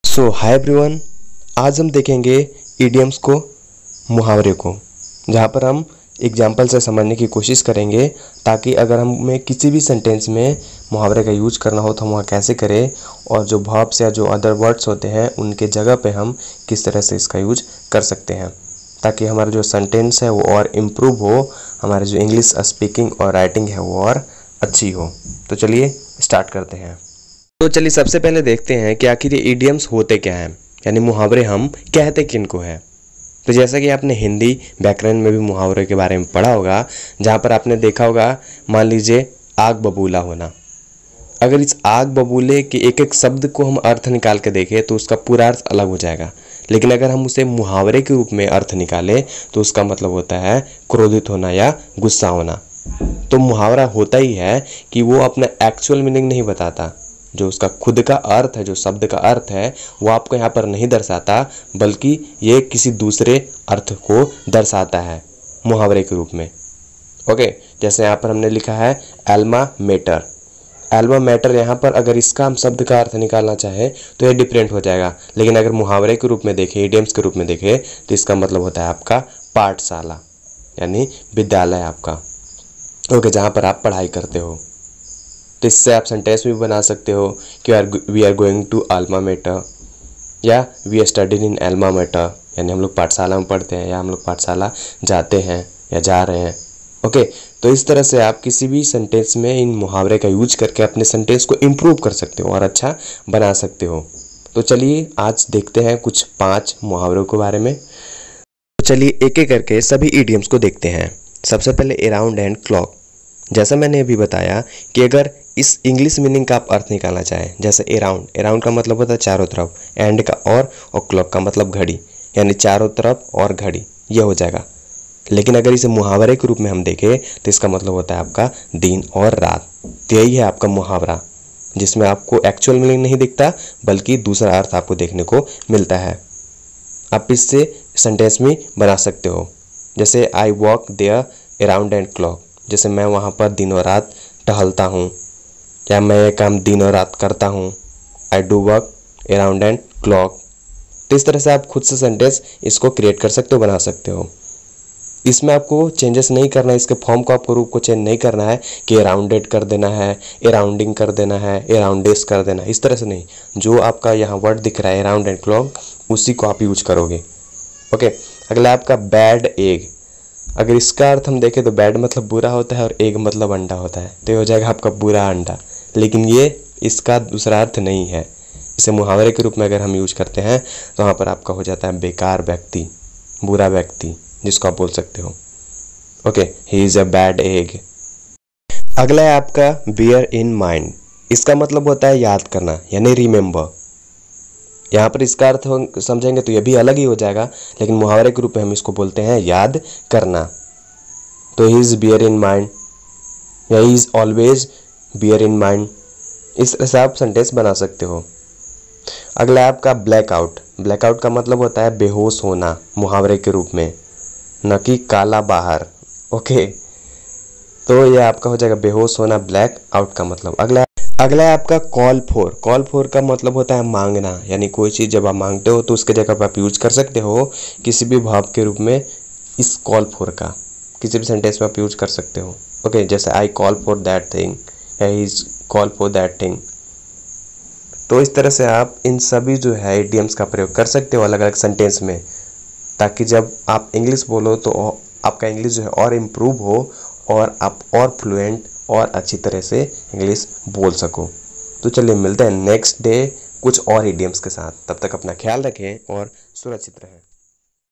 Hi everyone, आज हम देखेंगे इडियम्स को, मुहावरे को, जहाँ पर हम एग्जाम्पल से समझने की कोशिश करेंगे ताकि अगर हमें किसी भी सेंटेंस में मुहावरे का यूज करना हो तो हम वह कैसे करें और जो वर्ब्स या जो अदर वर्ड्स होते हैं उनके जगह पे हम किस तरह से इसका यूज कर सकते हैं ताकि हमारा जो सेंटेंस है वो और इम्प्रूव हो, हमारी जो इंग्लिश स्पीकिंग और राइटिंग है वो और अच्छी हो। तो चलिए स्टार्ट करते हैं। तो चलिए सबसे पहले देखते हैं कि आखिर ये इडियम्स होते क्या हैं, यानी मुहावरे हम कहते किनको हैं। तो जैसा कि आपने हिंदी व्याकरण में भी मुहावरे के बारे में पढ़ा होगा, जहाँ पर आपने देखा होगा, मान लीजिए आग बबूला होना। अगर इस आग बबूले के एक एक शब्द को हम अर्थ निकाल के देखें तो उसका पूरा अर्थ अलग हो जाएगा, लेकिन अगर हम उसे मुहावरे के रूप में अर्थ निकालें तो उसका मतलब होता है क्रोधित होना या गुस्सा होना। तो मुहावरा होता ही है कि वो अपना एक्चुअल मीनिंग नहीं बताता, जो उसका खुद का अर्थ है, जो शब्द का अर्थ है वो आपको यहाँ पर नहीं दर्शाता, बल्कि ये किसी दूसरे अर्थ को दर्शाता है मुहावरे के रूप में। ओके, जैसे यहाँ पर हमने लिखा है एल्मा मैटर। एल्मा मैटर, यहाँ पर अगर इसका हम शब्द का अर्थ निकालना चाहें तो ये डिफरेंट हो जाएगा, लेकिन अगर मुहावरे के रूप में देखें, इडियम्स के रूप में देखें तो इसका मतलब होता है आपका पाठशाला, यानी विद्यालय आपका। ओके, जहाँ पर आप पढ़ाई करते हो। तो इससे आप सेंटेंस भी बना सकते हो कि we are going to alma mater, या we are studying in alma mater, यानी हम लोग पाठशाला में पढ़ते हैं या हम लोग पाठशाला जाते हैं या जा रहे हैं। ओके, तो इस तरह से आप किसी भी सेंटेंस में इन मुहावरे का यूज करके अपने सेंटेंस को इम्प्रूव कर सकते हो और अच्छा बना सकते हो। तो चलिए आज देखते हैं कुछ 5 मुहावरों के बारे में। तो चलिए एक एक करके सभी इडियम्स को देखते हैं। सबसे पहले अराउंड एंड क्लॉक। जैसा मैंने अभी बताया कि अगर इस इंग्लिश मीनिंग का आप अर्थ निकालना चाहें, जैसे अराउंड का मतलब होता है चारों तरफ, एंड का और क्लॉक का मतलब घड़ी, यानी चारों तरफ और घड़ी, यह हो जाएगा। लेकिन अगर इसे मुहावरे के रूप में हम देखें तो इसका मतलब होता है आपका दिन और रात। तो यही है आपका मुहावरा, जिसमें आपको एक्चुअल मीनिंग नहीं दिखता बल्कि दूसरा अर्थ आपको देखने को मिलता है। आप इससे सेंटेंस में बना सकते हो, जैसे I walk there around and clock, जैसे मैं वहाँ पर दिन और रात टहलता हूँ, या मैं ये काम दिन और रात करता हूँ, I do work around and clock. तो इस तरह से आप खुद से सेंटेंस इसको क्रिएट कर सकते हो, बना सकते हो। इसमें आपको चेंजेस नहीं करना है, इसके फॉर्म को, आपको रूप को चेंज नहीं करना है कि अराउंडेड कर देना है, अराउंडिंग कर देना है, अराउंडेस कर देना है, इस तरह से नहीं। जो आपका यहाँ वर्ड दिख रहा है अराउंड एंड क्लॉक, उसी को आप यूज करोगे। ओके, अगला आपका बैड एग। अगर इसका अर्थ हम देखें तो बैड मतलब बुरा होता है और एग मतलब अंडा होता है, तो ये हो जाएगा आपका बुरा अंडा। लेकिन ये इसका दूसरा अर्थ नहीं है। इसे मुहावरे के रूप में अगर हम यूज करते हैं तो वहाँ पर आपका हो जाता है बेकार व्यक्ति, बुरा व्यक्ति, जिसको आप बोल सकते हो। Okay, he is a bad egg. अगला है आपका बियर इन माइंड। इसका मतलब होता है याद करना, यानी रिमेंबर। यहाँ पर इसका अर्थ समझेंगे तो यह भी अलग ही हो जाएगा, लेकिन मुहावरे के रूप में हम इसको बोलते हैं याद करना। तो he is bear in mind, या he is always bear in mind. इस तरह से आप सेंटेंस बना सकते हो। अगला है आपका ब्लैकआउट। ब्लैकआउट का मतलब होता है बेहोश होना मुहावरे के रूप में, न कि काला बाहर। ओके, तो यह आपका हो जाएगा बेहोश होना, ब्लैक आउट का मतलब। अगला है आपका कॉल फॉर। कॉल फॉर का मतलब होता है मांगना, यानी कोई चीज़ जब आप मांगते हो तो उसके जगह पर आप यूज कर सकते हो किसी भी भाव के रूप में। इस कॉल फॉर का किसी भी सेंटेंस में आप यूज कर सकते हो। ओके, जैसे I call for that thing, या he is call for that thing. तो इस तरह से आप इन सभी जो है इडियम्स का प्रयोग कर सकते हो अलग अलग सेंटेंस में, ताकि जब आप इंग्लिश बोलो तो आपका इंग्लिश जो है और इम्प्रूव हो और आप और फ्लुएंट और अच्छी तरह से इंग्लिश बोल सको। तो चलिए मिलते हैं नेक्स्ट डे कुछ और इडियम्स के साथ। तब तक अपना ख्याल रखें और सुरक्षित रहें।